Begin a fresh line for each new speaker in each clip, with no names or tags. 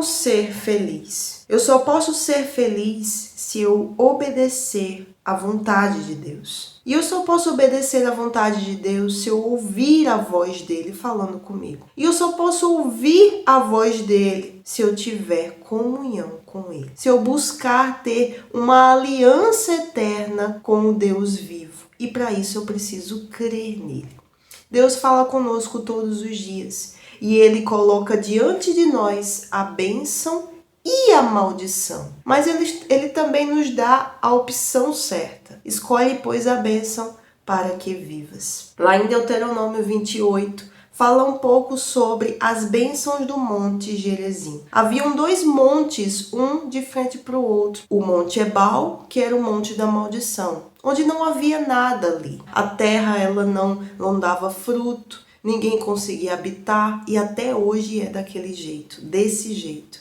Como ser feliz? Eu só posso ser feliz se eu obedecer à vontade de Deus. E eu só posso obedecer à vontade de Deus se eu ouvir a voz dele falando comigo. E eu só posso ouvir a voz dele se eu tiver comunhão com ele. Se eu buscar ter uma aliança eterna com o Deus vivo. E para isso eu preciso crer nele. Deus fala conosco todos os dias. E ele coloca diante de nós a bênção e a maldição. Mas ele também nos dá a opção certa. Escolhe, pois, a bênção para que vivas. Lá em Deuteronômio 28, fala um pouco sobre as bênçãos do Monte Gerizim. Haviam 2 montes, um de frente para o outro. O Monte Ebal, que era o Monte da Maldição, onde não havia nada ali. A terra ela não dava fruto, ninguém conseguia habitar e até hoje é daquele jeito, desse jeito.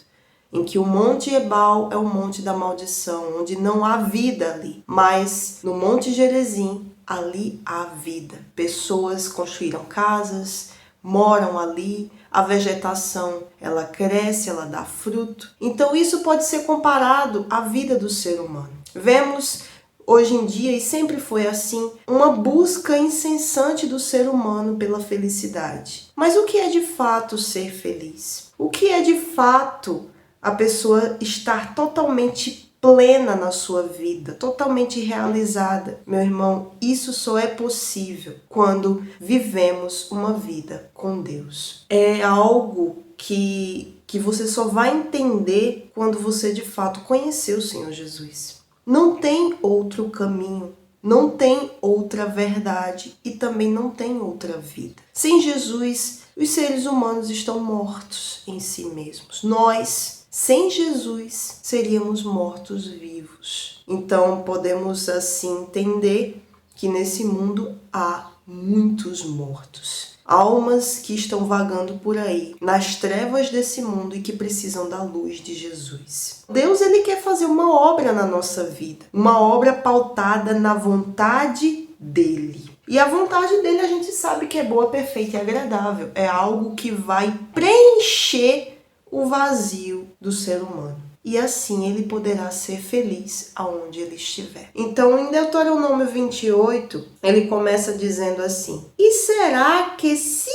Em que o Monte Ebal é o Monte da Maldição, onde não há vida ali. Mas no Monte Gerizim, ali há vida. Pessoas construíram casas, moram ali, a vegetação ela cresce, ela dá fruto. Então isso pode ser comparado à vida do ser humano. Vemos hoje em dia, e sempre foi assim, uma busca incessante do ser humano pela felicidade. Mas o que é de fato ser feliz? O que é de fato a pessoa estar totalmente plena na sua vida, totalmente realizada? Meu irmão, isso só é possível quando vivemos uma vida com Deus. É algo que você só vai entender quando você de fato conhecer o Senhor Jesus. Não tem outro caminho, não tem outra verdade e também não tem outra vida. Sem Jesus, os seres humanos estão mortos em si mesmos. Nós, sem Jesus, seríamos mortos vivos. Então, podemos assim entender que nesse mundo há muitos mortos. Almas que estão vagando por aí, nas trevas desse mundo e que precisam da luz de Jesus. Deus, ele quer fazer uma obra na nossa vida. Uma obra pautada na vontade dele. E a vontade dele a gente sabe que é boa, perfeita e agradável. É algo que vai preencher o vazio do ser humano. E assim ele poderá ser feliz aonde ele estiver. Então, em Deuteronômio 28, ele começa dizendo assim: E será que se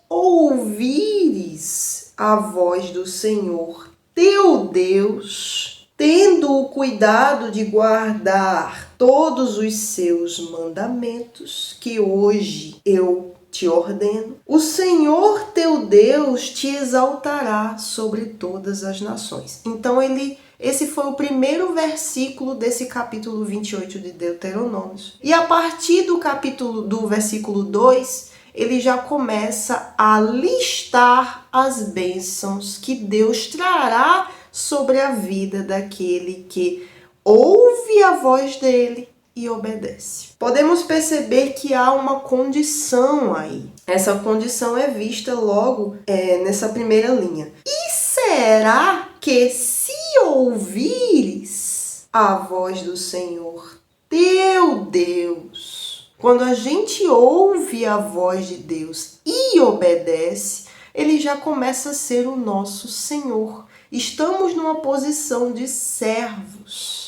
ouvires a voz do Senhor, teu Deus, tendo o cuidado de guardar todos os seus mandamentos, que hoje eu te ordeno, o Senhor teu Deus te exaltará sobre todas as nações. Então esse foi o primeiro versículo desse capítulo 28 de Deuteronômio. E a partir do versículo 2, ele já começa a listar as bênçãos que Deus trará sobre a vida daquele que ouve a voz dele e obedece. Podemos perceber que há uma condição aí. Essa condição é vista logo nessa primeira linha. E será que se ouvires a voz do Senhor, teu Deus, quando a gente ouve a voz de Deus e obedece, ele já começa a ser o nosso Senhor. Estamos numa posição de servos.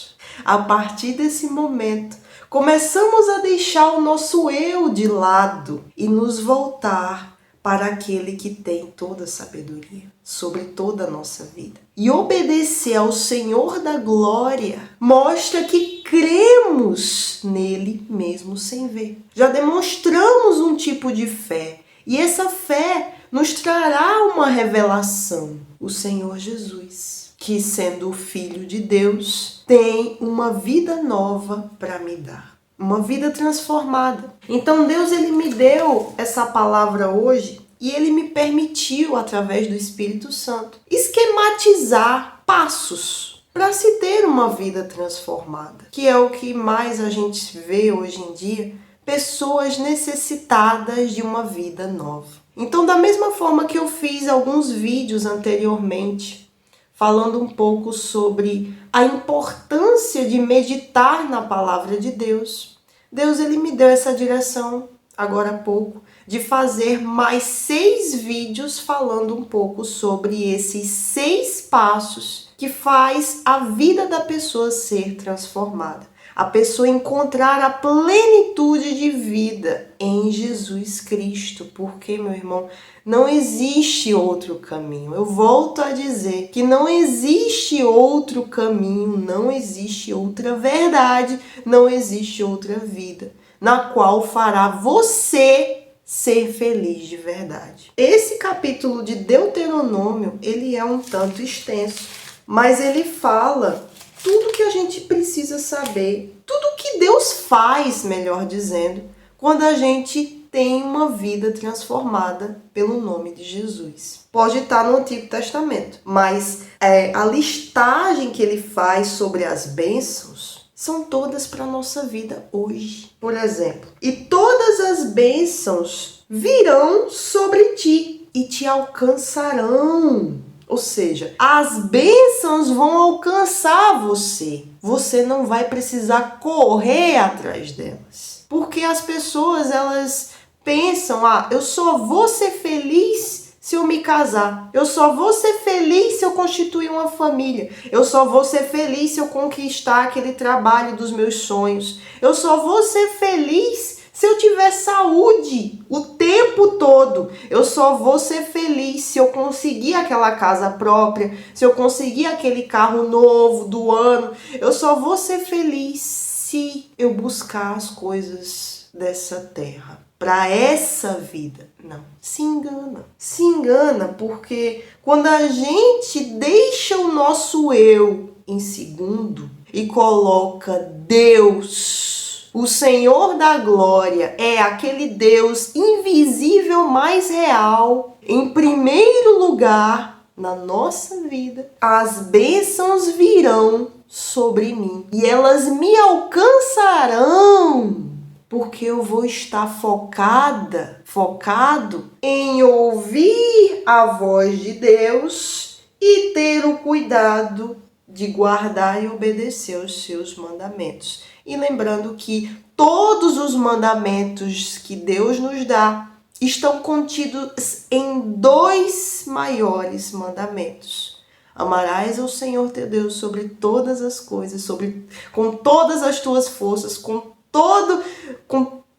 A partir desse momento, começamos a deixar o nosso eu de lado e nos voltar para aquele que tem toda a sabedoria sobre toda a nossa vida. E obedecer ao Senhor da glória mostra que cremos nele mesmo sem ver. Já demonstramos um tipo de fé e essa fé nos trará uma revelação, o Senhor Jesus, que sendo o Filho de Deus, tem uma vida nova para me dar. Uma vida transformada. Então Deus, ele me deu essa palavra hoje e ele me permitiu, através do Espírito Santo, esquematizar passos para se ter uma vida transformada. Que é o que mais a gente vê hoje em dia, pessoas necessitadas de uma vida nova. Então, da mesma forma que eu fiz alguns vídeos anteriormente, falando um pouco sobre a importância de meditar na palavra de Deus, Deus, ele me deu essa direção, agora há pouco, de fazer mais 6 vídeos falando um pouco sobre esses 6 passos que faz a vida da pessoa ser transformada. A pessoa encontrar a plenitude de vida em Jesus Cristo. Porque, meu irmão, não existe outro caminho. Eu volto a dizer que não existe outro caminho, não existe outra verdade, não existe outra vida na qual fará você ser feliz de verdade. Esse capítulo de Deuteronômio, ele é um tanto extenso, mas ele fala tudo que a gente precisa saber, tudo que Deus faz, melhor dizendo, quando a gente tem uma vida transformada pelo nome de Jesus. Pode estar no Antigo Testamento, mas a listagem que ele faz sobre as bênçãos são todas para a nossa vida hoje. Por exemplo, e todas as bênçãos virão sobre ti e te alcançarão. Ou seja, as bênçãos vão alcançar você. Você não vai precisar correr atrás delas. Porque as pessoas, elas pensam, eu só vou ser feliz se eu me casar. Eu só vou ser feliz se eu constituir uma família. Eu só vou ser feliz se eu conquistar aquele trabalho dos meus sonhos. Eu só vou ser feliz se eu tiver saúde o tempo todo. Eu só vou ser feliz se eu conseguir aquela casa própria, se eu conseguir aquele carro novo do ano. Eu só vou ser feliz se eu buscar as coisas dessa terra. Para essa vida. Não. Se engana. Se engana porque quando a gente deixa o nosso eu em segundo e coloca Deus, o Senhor da glória, é aquele Deus invisível mais real, em primeiro lugar na nossa vida, as bênçãos virão sobre mim e elas me alcançarão, porque eu vou estar focado em ouvir a voz de Deus e ter o cuidado de guardar e obedecer os seus mandamentos. E lembrando que todos os mandamentos que Deus nos dá estão contidos em 2 maiores mandamentos. Amarás ao Senhor teu Deus sobre todas as coisas, com todas as tuas forças, com todo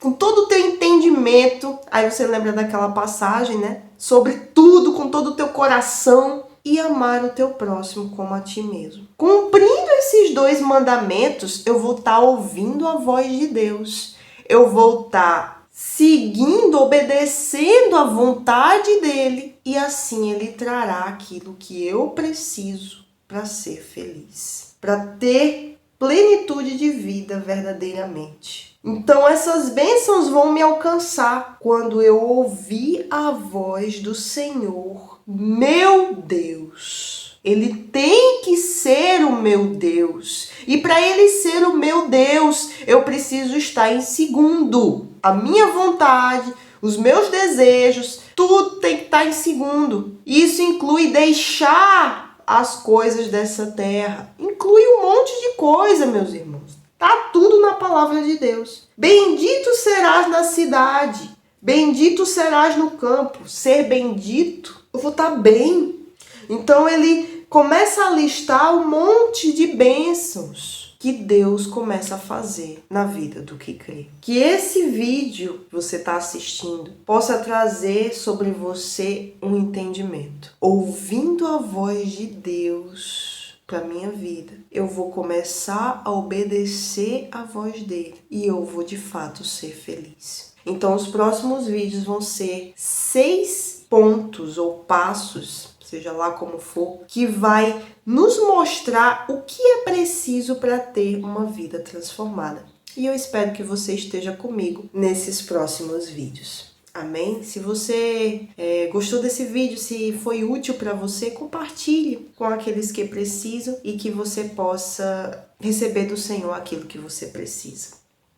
o teu entendimento. Aí você lembra daquela passagem, né? Sobre tudo, com todo o teu coração. E amar o teu próximo como a ti mesmo. Cumprindo esses 2 mandamentos, eu vou estar ouvindo a voz de Deus. Eu vou estar seguindo, obedecendo a vontade dele. E assim ele trará aquilo que eu preciso para ser feliz. Para ter plenitude de vida verdadeiramente. Então essas bênçãos vão me alcançar quando eu ouvir a voz do Senhor. Meu Deus, ele tem que ser o meu Deus. E para ele ser o meu Deus, eu preciso estar em segundo. A minha vontade, os meus desejos, tudo tem que estar em segundo. Isso inclui deixar as coisas dessa terra. Inclui um monte de coisa, meus irmãos. Tá tudo na palavra de Deus. Bendito serás na cidade, bendito serás no campo. Ser bendito, eu vou estar bem. Então ele começa a listar um monte de bênçãos que Deus começa a fazer na vida do que crê. Que esse vídeo que você está assistindo possa trazer sobre você um entendimento. Ouvindo a voz de Deus para minha vida, eu vou começar a obedecer a voz dele e eu vou de fato ser feliz. Então os próximos vídeos vão ser 6 pontos ou passos, seja lá como for, que vai nos mostrar o que é preciso para ter uma vida transformada. E eu espero que você esteja comigo nesses próximos vídeos. Amém? Se você gostou desse vídeo, se foi útil para você, compartilhe com aqueles que precisam e que você possa receber do Senhor aquilo que você precisa.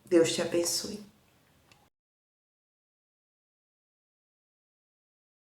Deus te abençoe.